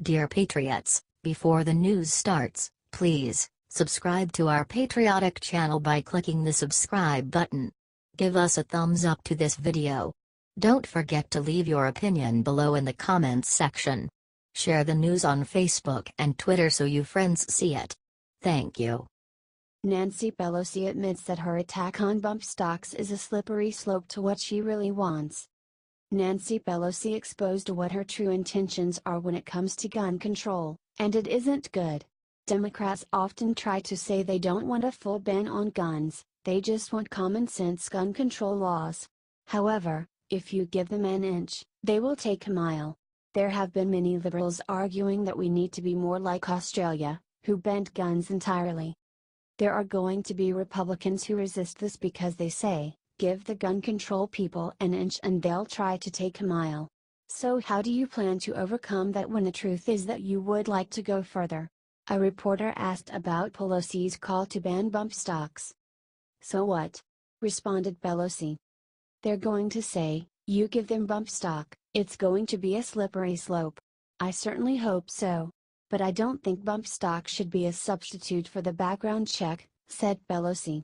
Dear Patriots, before the news starts, please subscribe to our patriotic channel by clicking the subscribe button. Give us a thumbs up to this video. Don't forget to leave your opinion below in the comments section. Share the news on Facebook and Twitter so you friends see it. Thank you. Nancy Pelosi admits that her attack on bump stocks is a slippery slope to what she really wants. Nancy Pelosi exposed what her true intentions are when it comes to gun control, and it isn't good. Democrats often try to say they don't want a full ban on guns, they just want common sense gun control laws. However, if you give them an inch, they will take a mile. There have been many liberals arguing that we need to be more like Australia, who banned guns entirely. There are going to be Republicans who resist this because they say, give the gun control people an inch and they'll try to take a mile. So how do you plan to overcome that when the truth is that you would like to go further? A reporter asked about Pelosi's call to ban bump stocks. So what? Responded Pelosi. They're going to say, you give them bump stock, it's going to be a slippery slope. I certainly hope so. But I don't think bump stock should be a substitute for the background check, said Pelosi.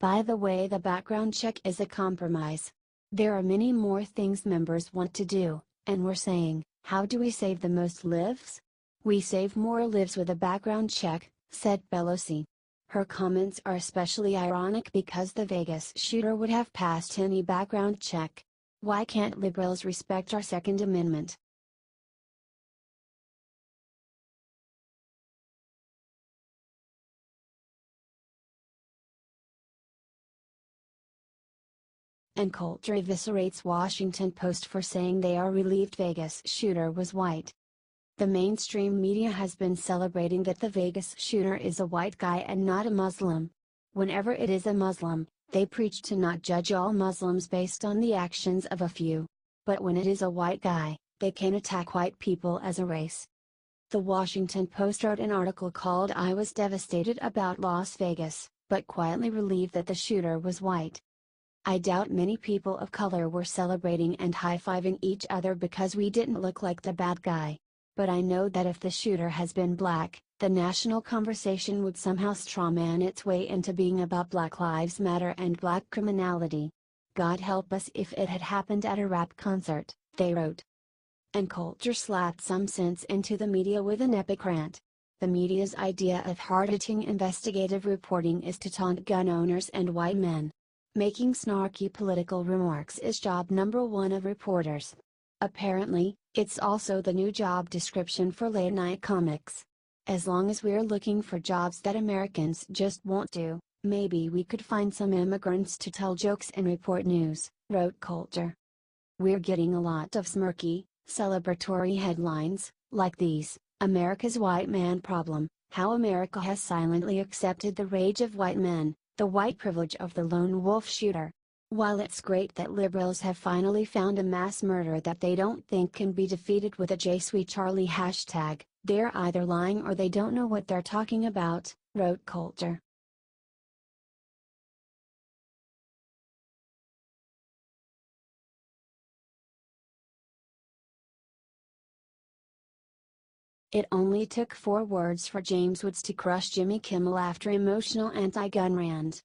By the way, the background check is a compromise. There are many more things members want to do, and we're saying, how do we save the most lives? We save more lives with a background check, said Pelosi. Her comments are especially ironic because the Vegas shooter would have passed any background check. Why can't liberals respect our Second Amendment? And Coulters eviscerates Washington Post for saying they are relieved Vegas shooter was white. The mainstream media has been celebrating that the Vegas shooter is a white guy and not a Muslim. Whenever it is a Muslim, they preach to not judge all Muslims based on the actions of a few. But when it is a white guy, they can attack white people as a race. The Washington Post wrote an article called "I was devastated about Las Vegas, but quietly relieved that the shooter was white. I doubt many people of color were celebrating and high-fiving each other because we didn't look like the bad guy. But I know that if the shooter has been black, the national conversation would somehow strawman its way into being about Black Lives Matter and black criminality. God help us if it had happened at a rap concert," they wrote. And Coulters slapped some sense into the media with an epic rant. The media's idea of hard-hitting investigative reporting is to taunt gun owners and white men. Making snarky political remarks is job number one of reporters. Apparently, it's also the new job description for late-night comics. As long as we're looking for jobs that Americans just won't do, maybe we could find some immigrants to tell jokes and report news, wrote Coulter. We're getting a lot of smirky, celebratory headlines, like these: America's white man problem, how America has silently accepted the rage of white men, the white privilege of the lone wolf shooter. While it's great that liberals have finally found a mass murder that they don't think can be defeated with a #JSweetCharlie hashtag, they're either lying or they don't know what they're talking about, wrote Coulter. It only took 4 words for James Woods to crush Jimmy Kimmel after emotional anti-gun rant.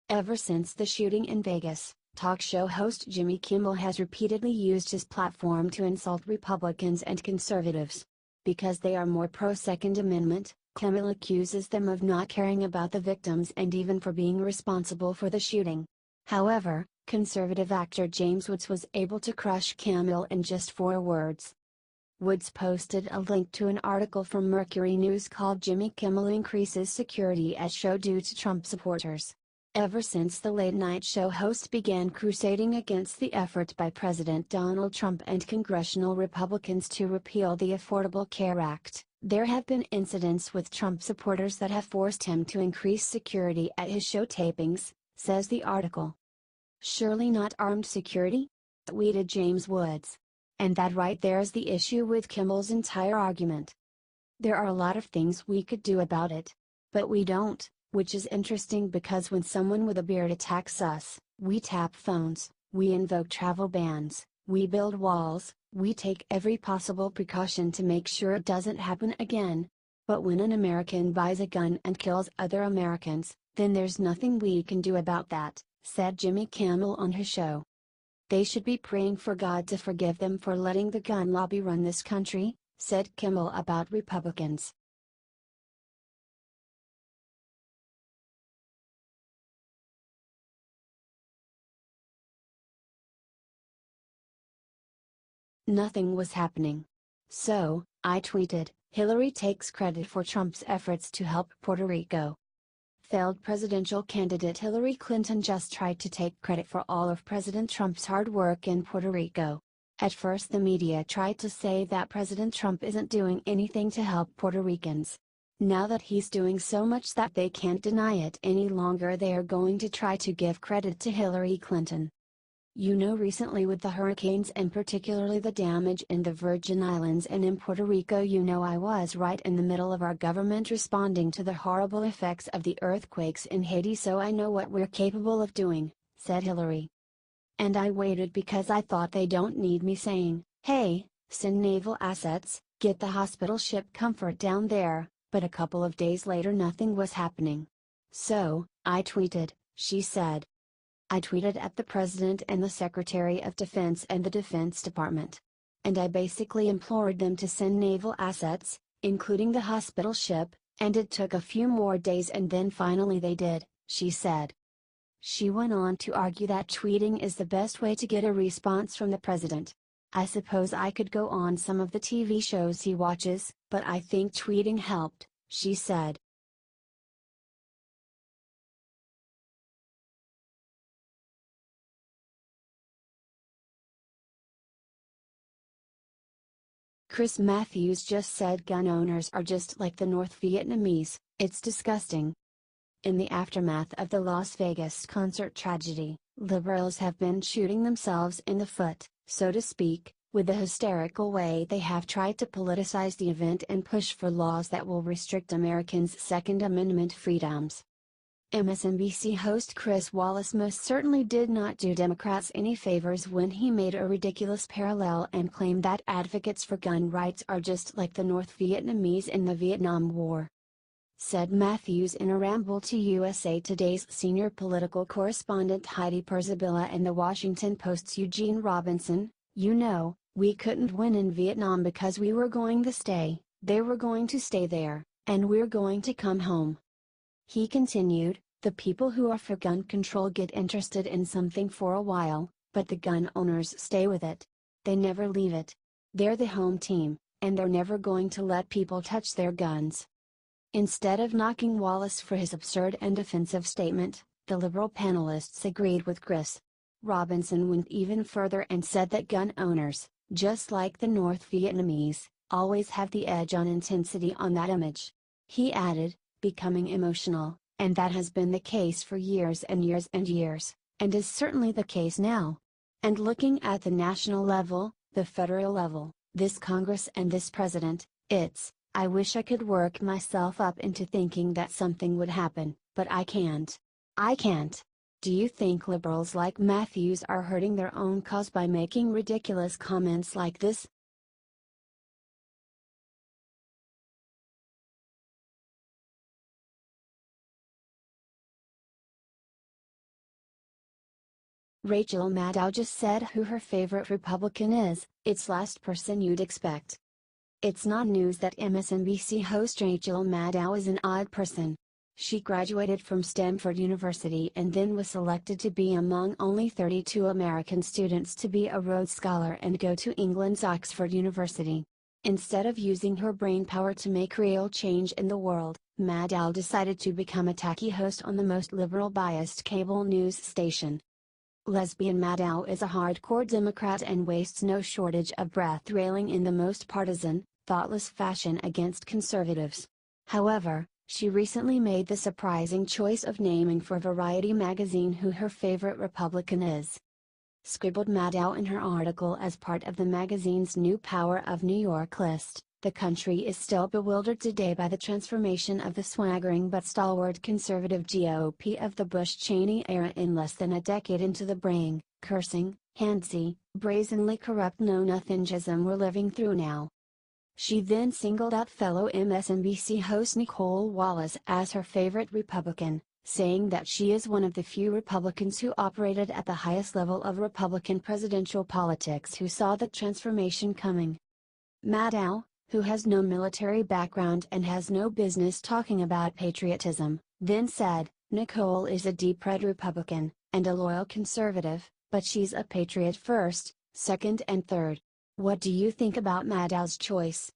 Ever since the shooting in Vegas, talk show host Jimmy Kimmel has repeatedly used his platform to insult Republicans and conservatives. Because they are more pro-Second Amendment, Kimmel accuses them of not caring about the victims and even for being responsible for the shooting. However, conservative actor James Woods was able to crush Kimmel in just 4 words. Woods posted a link to an article from Mercury News called "Jimmy Kimmel Increases Security at Show Due to Trump Supporters." Ever since the late-night show host began crusading against the effort by President Donald Trump and congressional Republicans to repeal the Affordable Care Act, there have been incidents with Trump supporters that have forced him to increase security at his show tapings, says the article. "Surely not armed security?" tweeted James Woods. And that right there is the issue with Kimmel's entire argument. There are a lot of things we could do about it. But we don't, which is interesting because when someone with a beard attacks us, we tap phones, we invoke travel bans, We build walls, we take every possible precaution to make sure it doesn't happen again. But when an American buys a gun and kills other Americans, then there's nothing we can do about that, said Jimmy Kimmel on his show. They should be praying for God to forgive them for letting the gun lobby run this country, said Kimmel about Republicans. Nothing was happening. So, I tweeted, Hillary takes credit for Trump's efforts to help Puerto Rico. Failed presidential candidate Hillary Clinton just tried to take credit for all of President Trump's hard work in Puerto Rico. At first the media tried to say that President Trump isn't doing anything to help Puerto Ricans. Now that he's doing so much that they can't deny it any longer, they are going to try to give credit to Hillary Clinton. Recently with the hurricanes and particularly the damage in the Virgin Islands and in Puerto Rico, I was right in the middle of our government responding to the horrible effects of the earthquakes in Haiti, so I know what we're capable of doing, said Hillary. And I waited because I thought they don't need me saying, hey, send naval assets, get the hospital ship Comfort down there, but a couple of days later nothing was happening. So, I tweeted, she said. I tweeted at the President and the Secretary of Defense and the Defense Department. And I basically implored them to send naval assets, including the hospital ship, and it took a few more days and then finally they did, she said. She went on to argue that tweeting is the best way to get a response from the President. I suppose I could go on some of the TV shows he watches, but I think tweeting helped, she said. Chris Matthews just said gun owners are just like the North Vietnamese, it's disgusting. In the aftermath of the Las Vegas concert tragedy, liberals have been shooting themselves in the foot, so to speak, with the hysterical way they have tried to politicize the event and push for laws that will restrict Americans' Second Amendment freedoms. MSNBC host Chris Wallace most certainly did not do Democrats any favors when he made a ridiculous parallel and claimed that advocates for gun rights are just like the North Vietnamese in the Vietnam War. Said Matthews in a ramble to USA Today's senior political correspondent Heidi Perzabilla and the Washington Post's Eugene Robinson, we couldn't win in Vietnam because we were going to stay, they were going to stay there, and we're going to come home. He continued, the people who are for gun control get interested in something for a while, but the gun owners stay with it. They never leave it. They're the home team, and they're never going to let people touch their guns. Instead of knocking Wallace for his absurd and offensive statement, the liberal panelists agreed with Chris. Robinson went even further and said that gun owners, just like the North Vietnamese, always have the edge on intensity on that image. He added, becoming emotional, and that has been the case for years and years and years, and is certainly the case now. And looking at the national level, the federal level, this Congress and this president, I wish I could work myself up into thinking that something would happen, but I can't. I can't. Do you think liberals like Matthews are hurting their own cause by making ridiculous comments like this? Rachel Maddow just said who her favorite Republican is, it's last person you'd expect. It's not news that MSNBC host Rachel Maddow is an odd person. She graduated from Stanford University and then was selected to be among only 32 American students to be a Rhodes Scholar and go to England's Oxford University. Instead of using her brainpower to make real change in the world, Maddow decided to become a tacky host on the most liberal-biased cable news station. Lesbian Maddow is a hardcore Democrat and wastes no shortage of breath railing in the most partisan, thoughtless fashion against conservatives. However, she recently made the surprising choice of naming for Variety magazine who her favorite Republican is. Scribbled Maddow in her article as part of the magazine's New Power of New York list, the country is still bewildered today by the transformation of the swaggering but stalwart conservative GOP of the Bush-Cheney era in less than a decade into the braying, cursing, Handsy, brazenly corrupt no-nothingism we're living through now. She then singled out fellow MSNBC host Nicole Wallace as her favorite Republican, saying that she is one of the few Republicans who operated at the highest level of Republican presidential politics who saw the transformation coming. Maddow, who has no military background and has no business talking about patriotism, then said, "Nicole is a deep red Republican, and a loyal conservative, but she's a patriot first, second and third." What do you think about Maddow's choice?